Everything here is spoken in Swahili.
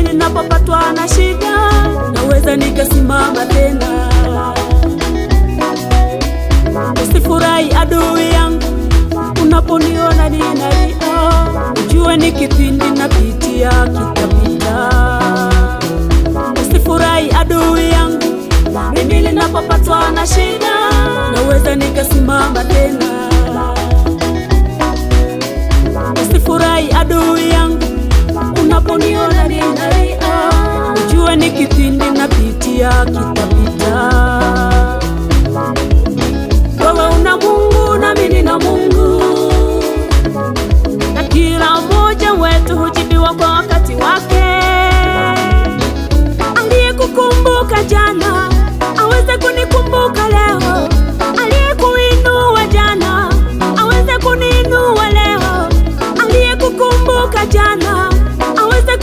Ninapopatwa na shida naweza nikasimama tena. Usifurahi adui yangu unaponiona ninalia, ujue ni kipindi napitia kitapita. Usifurahi adui yangu, mimi ninapopatwa na shida naweza nikasimama tena. Usifurahi adui yangu unaponiona ninalia, ujue ni kipindi napitia kitapita. Wewe una Mungu na mimi nina Mungu, na kila mmoja wetu hujibiwa kwa wakati wake. Aliyekukumbuka jana aweze kunikumbuka leo, aliyekuinua jana aweze kuniinua leo, aliyekukumbuka jana aweze